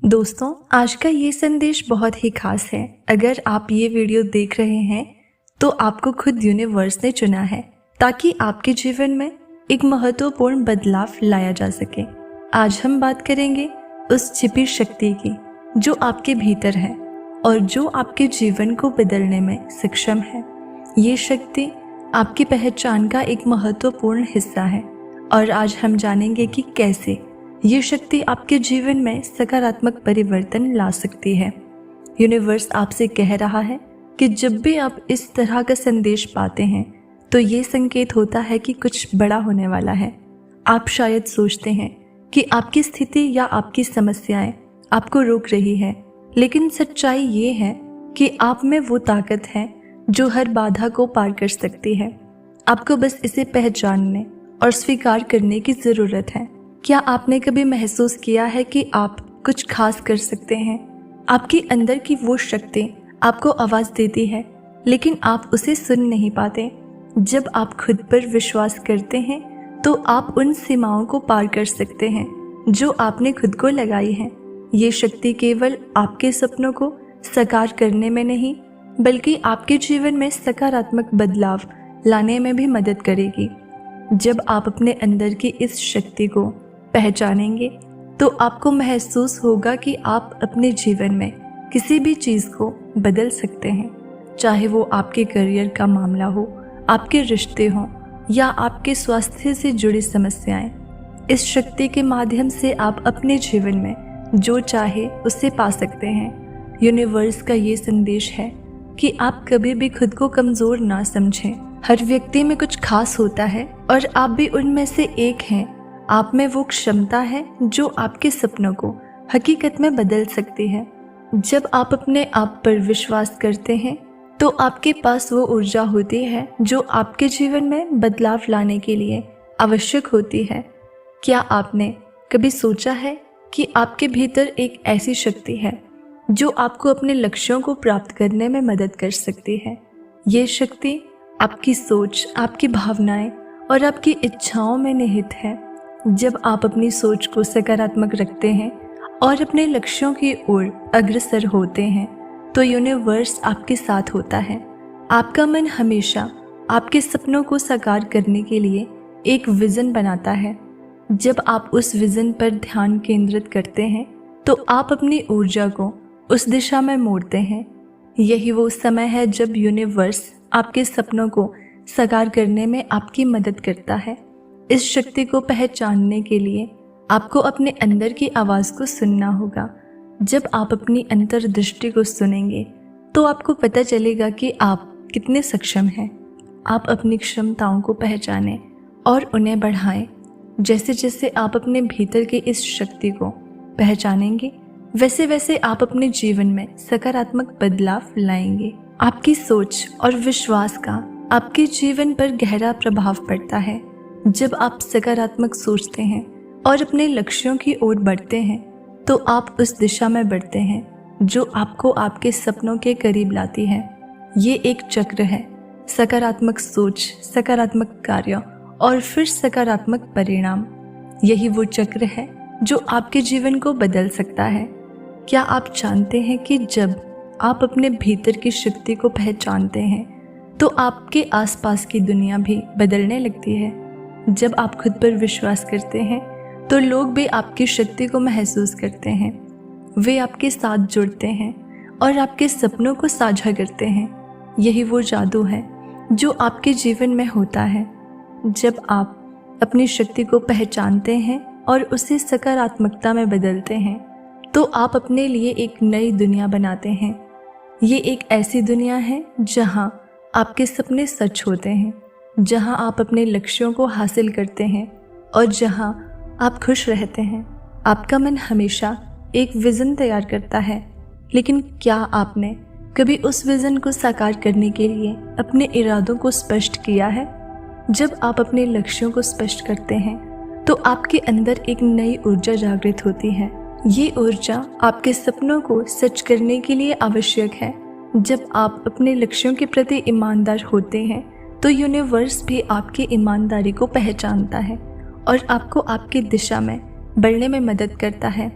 दोस्तों, आज का ये संदेश बहुत ही खास है। अगर आप ये वीडियो देख रहे हैं तो आपको खुद यूनिवर्स ने चुना है ताकि आपके जीवन में एक महत्वपूर्ण बदलाव लाया जा सके। आज हम बात करेंगे उस छिपी शक्ति की जो आपके भीतर है और जो आपके जीवन को बदलने में सक्षम है। ये शक्ति आपकी पहचान का एक महत्वपूर्ण हिस्सा है और आज हम जानेंगे कि कैसे ये शक्ति आपके जीवन में सकारात्मक परिवर्तन ला सकती है। यूनिवर्स आपसे कह रहा है कि जब भी आप इस तरह का संदेश पाते हैं तो ये संकेत होता है कि कुछ बड़ा होने वाला है। आप शायद सोचते हैं कि आपकी स्थिति या आपकी समस्याएं आपको रोक रही है, लेकिन सच्चाई ये है कि आप में वो ताकत है जो हर बाधा को पार कर सकती है। आपको बस इसे पहचानने और स्वीकार करने की ज़रूरत है। क्या आपने कभी महसूस किया है कि आप कुछ खास कर सकते हैं? आपके अंदर की वो शक्ति आपको आवाज़ देती है, लेकिन आप उसे सुन नहीं पाते। जब आप खुद पर विश्वास करते हैं तो आप उन सीमाओं को पार कर सकते हैं जो आपने खुद को लगाई हैं। ये शक्ति केवल आपके सपनों को साकार करने में नहीं, बल्कि आपके जीवन में सकारात्मक बदलाव लाने में भी मदद करेगी। जब आप अपने अंदर की इस शक्ति को पहचानेंगे तो आपको महसूस होगा कि आप अपने जीवन में किसी भी चीज़ को बदल सकते हैं, चाहे वो आपके करियर का मामला हो, आपके रिश्ते हों या आपके स्वास्थ्य से जुड़ी समस्याएं। इस शक्ति के माध्यम से आप अपने जीवन में जो चाहे उसे पा सकते हैं। यूनिवर्स का ये संदेश है कि आप कभी भी खुद को कमज़ोर ना समझें। हर व्यक्ति में कुछ खास होता है और आप भी उनमें से एक हैं। आप में वो क्षमता है जो आपके सपनों को हकीकत में बदल सकती है। जब आप अपने आप पर विश्वास करते हैं तो आपके पास वो ऊर्जा होती है जो आपके जीवन में बदलाव लाने के लिए आवश्यक होती है। क्या आपने कभी सोचा है कि आपके भीतर एक ऐसी शक्ति है जो आपको अपने लक्ष्यों को प्राप्त करने में मदद कर सकती है? ये शक्ति आपकी सोच, आपकी भावनाएं और आपकी इच्छाओं में निहित है। जब आप अपनी सोच को सकारात्मक रखते हैं और अपने लक्ष्यों की ओर अग्रसर होते हैं तो यूनिवर्स आपके साथ होता है। आपका मन हमेशा आपके सपनों को साकार करने के लिए एक विज़न बनाता है। जब आप उस विज़न पर ध्यान केंद्रित करते हैं तो आप अपनी ऊर्जा को उस दिशा में मोड़ते हैं। यही वो समय है जब यूनिवर्स आपके सपनों को साकार करने में आपकी मदद करता है। इस शक्ति को पहचानने के लिए आपको अपने अंदर की आवाज़ को सुनना होगा। जब आप अपनी अंतर्दृष्टि को सुनेंगे तो आपको पता चलेगा कि आप कितने सक्षम हैं। आप अपनी क्षमताओं को पहचानें और उन्हें बढ़ाएं। जैसे जैसे आप अपने भीतर की इस शक्ति को पहचानेंगे, वैसे वैसे आप अपने जीवन में सकारात्मक बदलाव लाएंगे। आपकी सोच और विश्वास का आपके जीवन पर गहरा प्रभाव पड़ता है। जब आप सकारात्मक सोचते हैं और अपने लक्ष्यों की ओर बढ़ते हैं तो आप उस दिशा में बढ़ते हैं जो आपको आपके सपनों के करीब लाती है। ये एक चक्र है, सकारात्मक सोच, सकारात्मक कार्य और फिर सकारात्मक परिणाम। यही वो चक्र है जो आपके जीवन को बदल सकता है। क्या आप जानते हैं कि जब आप अपने भीतर की शक्ति को पहचानते हैं तो आपके आसपास की दुनिया भी बदलने लगती है। जब आप खुद पर विश्वास करते हैं तो लोग भी आपकी शक्ति को महसूस करते हैं। वे आपके साथ जुड़ते हैं और आपके सपनों को साझा करते हैं। यही वो जादू है जो आपके जीवन में होता है। जब आप अपनी शक्ति को पहचानते हैं और उसे सकारात्मकता में बदलते हैं तो आप अपने लिए एक नई दुनिया बनाते हैं। ये एक ऐसी दुनिया है जहाँ आपके सपने सच होते हैं, जहाँ आप अपने लक्ष्यों को हासिल करते हैं और जहाँ आप खुश रहते हैं। आपका मन हमेशा एक विज़न तैयार करता है, लेकिन क्या आपने कभी उस विज़न को साकार करने के लिए अपने इरादों को स्पष्ट किया है? जब आप अपने लक्ष्यों को स्पष्ट करते हैं तो आपके अंदर एक नई ऊर्जा जागृत होती है। ये ऊर्जा आपके सपनों को सच करने के लिए आवश्यक है। जब आप अपने लक्ष्यों के प्रति ईमानदार होते हैं तो यूनिवर्स भी आपकी ईमानदारी को पहचानता है और आपको आपकी दिशा में बढ़ने में मदद करता है।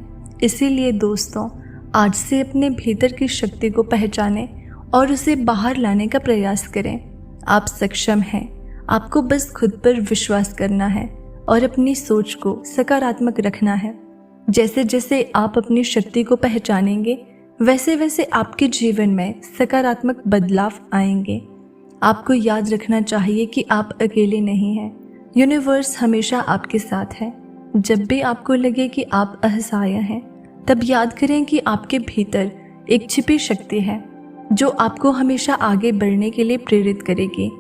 इसीलिए दोस्तों, आज से अपने भीतर की शक्ति को पहचानें और उसे बाहर लाने का प्रयास करें। आप सक्षम हैं, आपको बस खुद पर विश्वास करना है और अपनी सोच को सकारात्मक रखना है। जैसे जैसे आप अपनी शक्ति को पहचानेंगे, वैसे वैसे आपके जीवन में सकारात्मक बदलाव आएंगे। आपको याद रखना चाहिए कि आप अकेले नहीं हैं। यूनिवर्स हमेशा आपके साथ है। जब भी आपको लगे कि आप असहाय हैं, तब याद करें कि आपके भीतर एक छिपी शक्ति है जो आपको हमेशा आगे बढ़ने के लिए प्रेरित करेगी।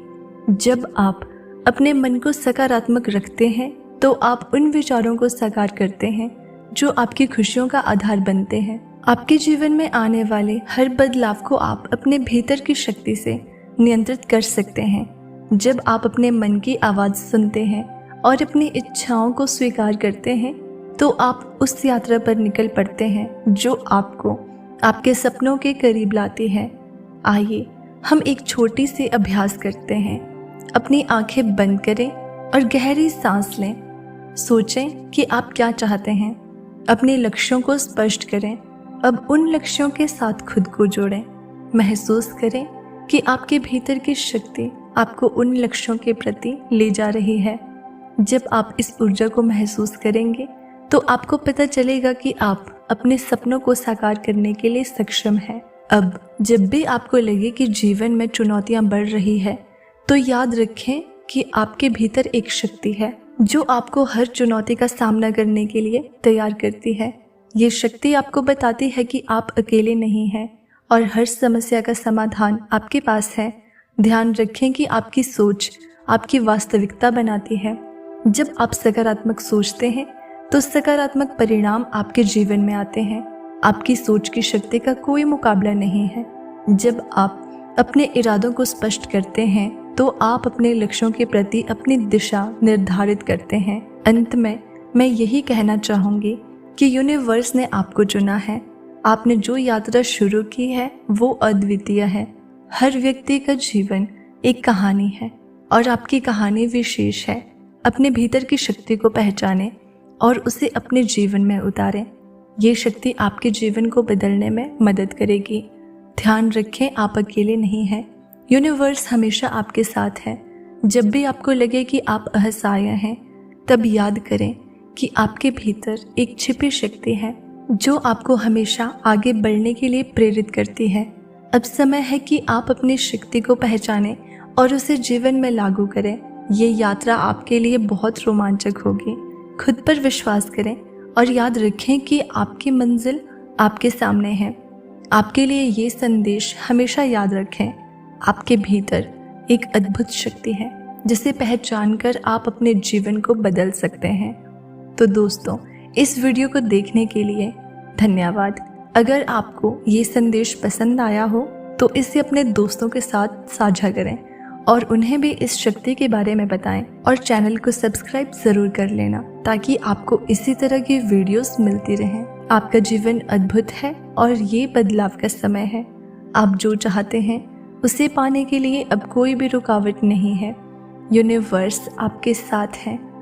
जब आप अपने मन को सकारात्मक रखते हैं, तो आप उन विचारों को साकार करते हैं जो आपकी खुशियों का आधार बनते हैं। आपके जीवन में आने वाले हर बदलाव को आप अपने भीतर की शक्ति से नियंत्रित कर सकते हैं। जब आप अपने मन की आवाज़ सुनते हैं और अपनी इच्छाओं को स्वीकार करते हैं, तो आप उस यात्रा पर निकल पड़ते हैं जो आपको आपके सपनों के करीब लाती है। आइए हम एक छोटी सी अभ्यास करते हैं। अपनी आंखें बंद करें और गहरी सांस लें। सोचें कि आप क्या चाहते हैं। अपने लक्ष्यों को स्पष्ट करें। अब उन लक्ष्यों के साथ खुद को जोड़ें। महसूस करें कि आपके भीतर की शक्ति आपको उन लक्ष्यों के प्रति ले जा रही है। जब आप इस ऊर्जा को महसूस करेंगे, तो आपको पता चलेगा कि आप अपने सपनों को साकार करने के लिए सक्षम हैं। अब जब भी आपको लगे कि जीवन में चुनौतियां बढ़ रही है, तो याद रखें कि आपके भीतर एक शक्ति है जो आपको हर चुनौती का सामना करने के लिए तैयार करती है। ये शक्ति आपको बताती है कि आप अकेले नहीं हैं और हर समस्या का समाधान आपके पास है। ध्यान रखें कि आपकी सोच आपकी वास्तविकता बनाती है। जब आप सकारात्मक सोचते हैं, तो सकारात्मक परिणाम आपके जीवन में आते हैं। आपकी सोच की शक्ति का कोई मुकाबला नहीं है। जब आप अपने इरादों को स्पष्ट करते हैं, तो आप अपने लक्ष्यों के प्रति अपनी दिशा निर्धारित करते हैं। अंत में मैं यही कहना चाहूँगी कि यूनिवर्स ने आपको चुना है। आपने जो यात्रा शुरू की है, वो अद्वितीय है। हर व्यक्ति का जीवन एक कहानी है और आपकी कहानी विशेष है। अपने भीतर की शक्ति को पहचानें और उसे अपने जीवन में उतारें। ये शक्ति आपके जीवन को बदलने में मदद करेगी। ध्यान रखें, आप अकेले नहीं हैं। यूनिवर्स हमेशा आपके साथ है। जब भी आपको लगे कि आप असहाय हैं, तब याद करें कि आपके भीतर एक छिपी शक्ति है जो आपको हमेशा आगे बढ़ने के लिए प्रेरित करती है। अब समय है कि आप अपनी शक्ति को पहचानें और उसे जीवन में लागू करें। ये यात्रा आपके लिए बहुत रोमांचक होगी। खुद पर विश्वास करें और याद रखें कि आपकी मंजिल आपके सामने है। आपके लिए ये संदेश हमेशा याद रखें, आपके भीतर एक अद्भुत शक्ति है जिसे पहचानकर आप अपने जीवन को बदल सकते हैं। तो दोस्तों, इस वीडियो को देखने के लिए धन्यवाद। अगर आपको ये संदेश पसंद आया हो, तो इसे अपने दोस्तों के साथ साझा करें और उन्हें भी इस शक्ति के बारे में बताएं और चैनल को सब्सक्राइब जरूर कर लेना, ताकि आपको इसी तरह की वीडियोस मिलती रहें। आपका जीवन अद्भुत है और ये बदलाव का समय है। आप जो चाहते हैं उसे पाने के लिए अब कोई भी रुकावट नहीं है। यूनिवर्स आपके साथ है।